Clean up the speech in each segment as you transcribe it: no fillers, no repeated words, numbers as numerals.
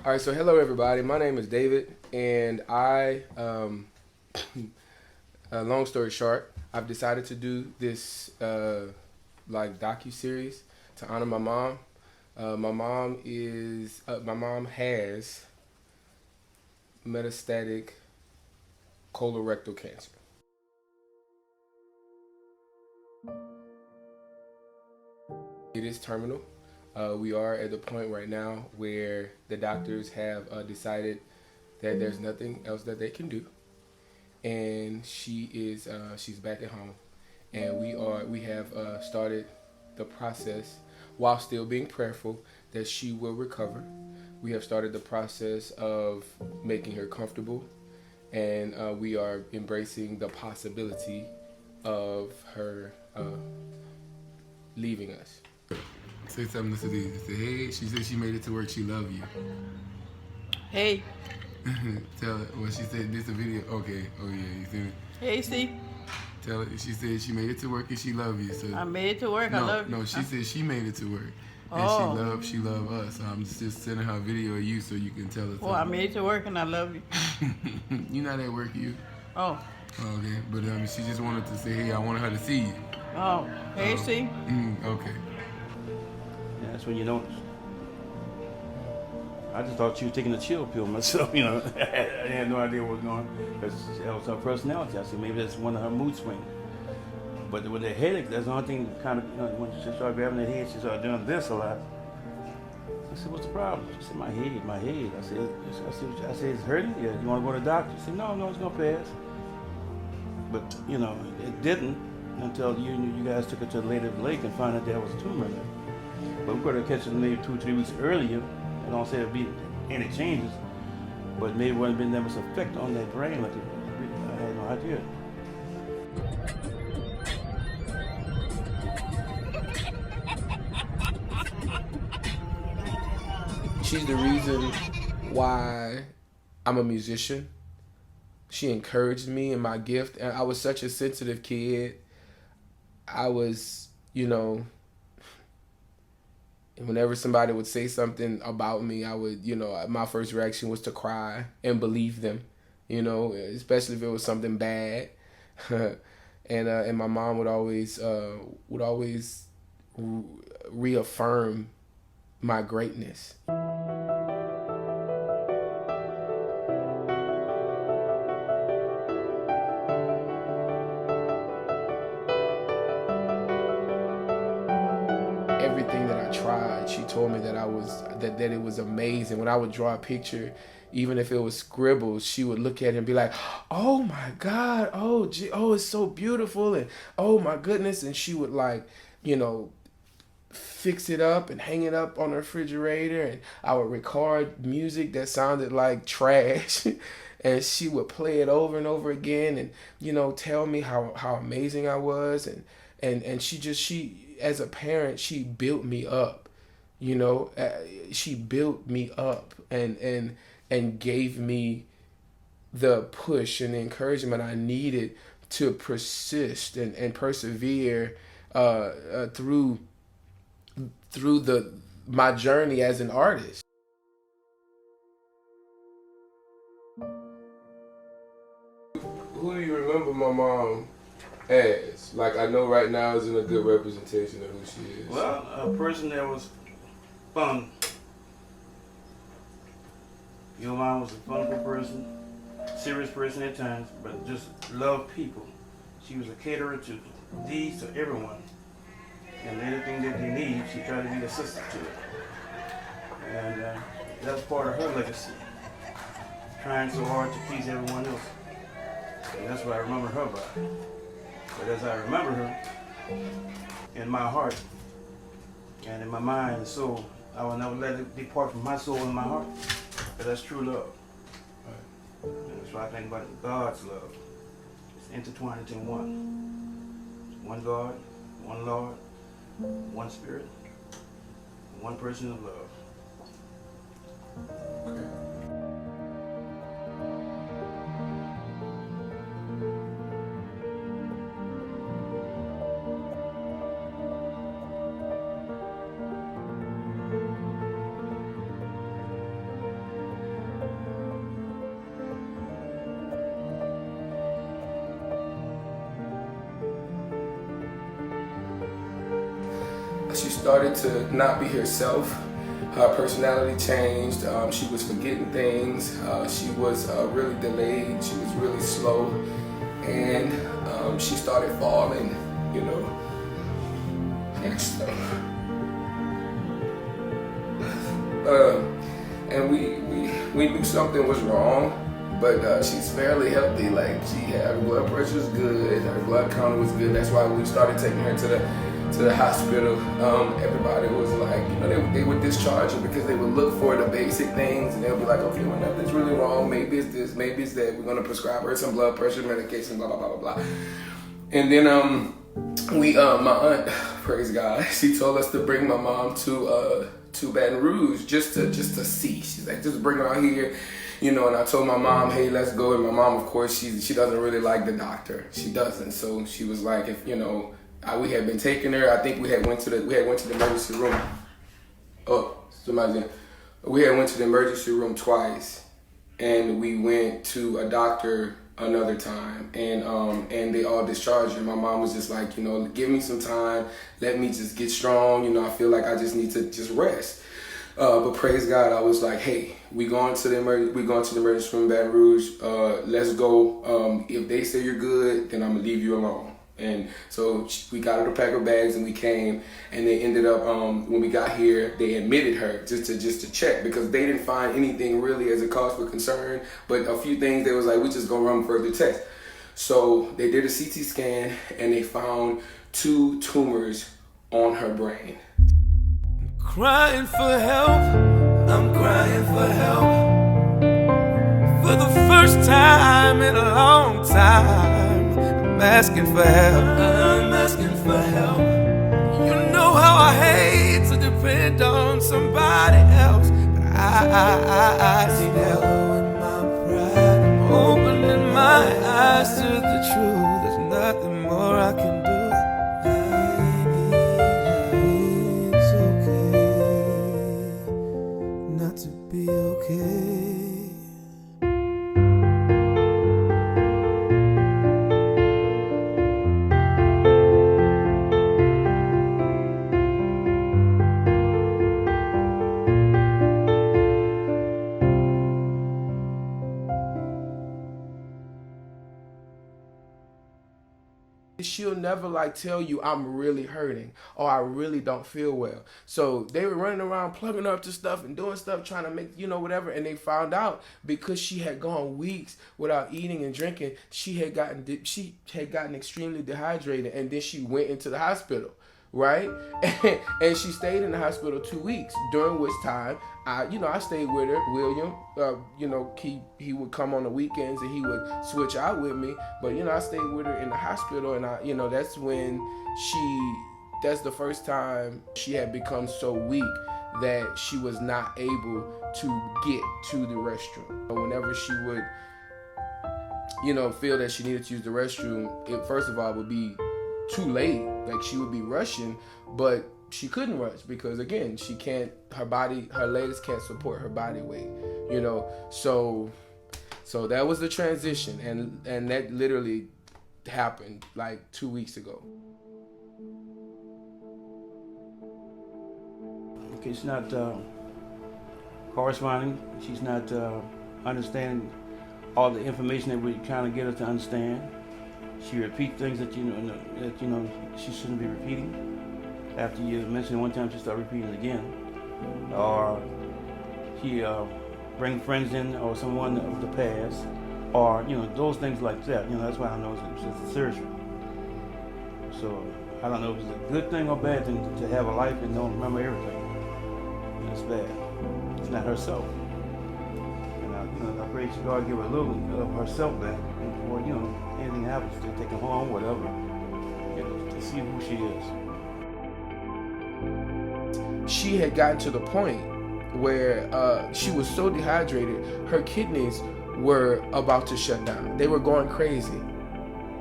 All right, so hello everybody. My name is David, and long story short, I've decided to do this like docu series to honor my mom. My mom has metastatic colorectal cancer. It is terminal. We are at the point right now where the doctors have decided that there's nothing else that they can do, and she's back at home, and we have started the process while still being prayerful that she will recover. We have started the process of making her comfortable, and we are embracing the possibility of her leaving us. Say something to these. Say, hey, she said she made it to work. She love you. Hey. Tell her what she said. This a video. Okay. Oh yeah. You see me? Hey, Steve. Tell her. She said she made it to work and she love you. So I made it to work. no, I love you. no. She said she made it to work and Oh. she love us. So I'm just sending her a video of you so you can tell her. Well, I made it to work and I love you. You not at work, you? Oh. Okay, but she just wanted to say, hey, I wanted her to see you. Oh. Hey, Steve. Okay. Yeah, that's when you notice. I just thought she was taking a chill pill myself, you know. I had no idea what was going on. Because that was her personality. I said maybe that's one of her mood swings. But with the headache, that's the only thing kind of, you know, when she started grabbing her head, she started doing this a lot. I said, what's the problem? She said, my head. I said, it's hurting? Yeah, you want to go to the doctor? She said, no, it's going to pass. But, you know, it didn't until you guys took her to the lake and found out there was a tumor there. But we could have catch it maybe 2 or 3 weeks earlier. I don't say there'd be any changes, but maybe wouldn't have been that much effect on that brain. Like I had no idea. She's the reason why I'm a musician. She encouraged me in my gift, and I was such a sensitive kid. I was, whenever somebody would say something about me, I would, my first reaction was to cry and believe them, especially if it was something bad. And my mom would always reaffirm my greatness. Everything that I tried, she told me that that it was amazing. When I would draw a picture, even if it was scribbles, she would look at it and be like, "Oh my God, oh it's so beautiful," and "Oh my goodness," and she would fix it up and hang it up on the refrigerator, and I would record music that sounded like trash. And she would play it over and over again, and tell me how amazing I was, and she as a parent, she built me up. She built me up and gave me the push and the encouragement I needed to persist and persevere through my journey as an artist. Who do you remember my mom as? Like, I know right now isn't a good representation of who she is. Well, a person that was fun. Your mom was a funful person, serious person at times, but just loved people. She was a caterer to these, to everyone. And anything that they need, she tried to be assistant to it. And that's part of her legacy. Trying so hard to please everyone else. And that's what I remember her by. But as I remember her, in my heart, and in my mind and soul, I will never let it depart from my soul and my heart. But that's true love. Right. And that's why I think about God's love. It's intertwined into one. One God, one Lord, one Spirit, one person of love. Okay. started to not be herself. Her personality changed. She was forgetting things. She was really delayed. She was really slow. And she started falling, you know. And so, and we knew something was wrong, but she's fairly healthy. Like, her blood pressure was good, her blood count was good. That's why we started taking her to the hospital. Everybody was like, you know, they would discharge her because they would look for the basic things, and they'll be like, okay, well, nothing's really wrong. Maybe it's this, maybe it's that. We're gonna prescribe her some blood pressure medication, blah blah blah blah blah. And then my aunt, praise God, she told us to bring my mom to Baton Rouge just to see. She's like, just bring her out here, you know. And I told my mom, hey, let's go. And my mom, of course, she doesn't really like the doctor. She doesn't. So she was like, if you know, we had been taking her. I think we had went to the emergency room. Oh, somebody's in. We had went to the emergency room twice, and we went to a doctor another time, and they all discharged her. My mom was just like, you know, give me some time, let me just get strong, you know, I feel like I just need to just rest. But praise God, I was like, hey, we going to the emergency room in Baton Rouge, let's go. If they say you're good, then I'm gonna leave you alone. And so we got her to pack her bags, and we came, and they ended up, when we got here, they admitted her just to check, because they didn't find anything really as a cause for concern, but a few things they was like, we just gonna run further tests. So they did a CT scan, and they found 2 tumors on her brain. Crying for help, I'm crying for help. For the first time in a long time, I'm asking for help. I'm asking for help. You know how I hate to depend on somebody else, but I need help. In my pride, I'm opening my eyes to the truth. There's nothing more I can do. It's okay not to be okay. She'll never like tell you, I'm really hurting or I really don't feel well. So they were running around plugging up to stuff and doing stuff, trying to make, you know, whatever. And they found out because she had gone weeks without eating and drinking, she had gotten extremely dehydrated, and then she went into the hospital, right? And she stayed in the hospital 2 weeks, during which time I stayed with her. William, he would come on the weekends and he would switch out with me. But, I stayed with her in the hospital, and that's when that's the first time she had become so weak that she was not able to get to the restroom. Whenever she would, feel that she needed to use the restroom, it first of all would be too late. Like, she would be rushing, but she couldn't rush because, again, her legs can't support her body weight, So that was the transition, and that literally happened like 2 weeks ago. Okay, she's not corresponding. She's not understanding all the information that we're trying to get her to understand. She repeats things that she shouldn't be repeating. After you mention it one time, she start repeating it again. Or she bring friends in or someone of the past, or those things like that. That's why I know it's a serious one. So I don't know if it's a good thing or bad thing to have a life and don't remember everything. It's bad. It's not herself. And I pray to God give her a little of herself back before anything happens, to take her home, whatever, to see who she is. She had gotten to the point where she was so dehydrated, her kidneys were about to shut down. They were going crazy,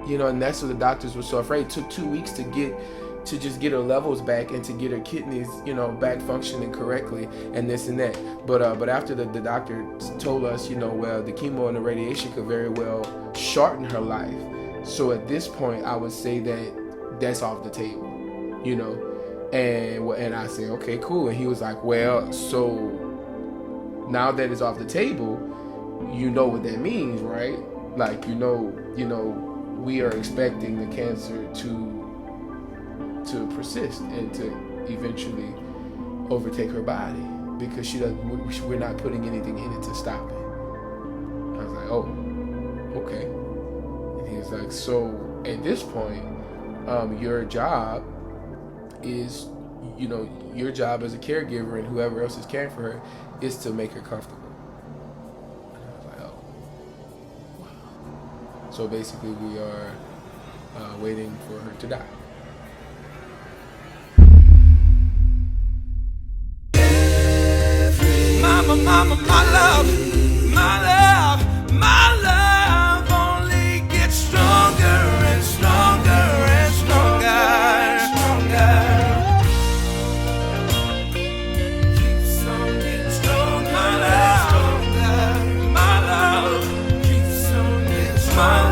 and that's what the doctors were so afraid. It took 2 weeks to just get her levels back and to get her kidneys, back functioning correctly, and this and that. But after the doctor told us, well, the chemo and the radiation could very well shorten her life. So at this point, I would say that that's off the table, And I said, okay, cool. And he was like, well, so now that it's off the table, you know what that means, right? Like, you know, we are expecting the cancer to persist and to eventually overtake her body because we're not putting anything in it to stop it. I was like, oh, okay. And he was like, so at this point, your job is, your job as a caregiver and whoever else is caring for her is to make her comfortable. And I was like, oh, wow. So basically we are waiting for her to die. Mama, mama, my love only gets stronger and stronger and stronger and stronger. Keeps on getting stronger, my love keeps on getting stronger.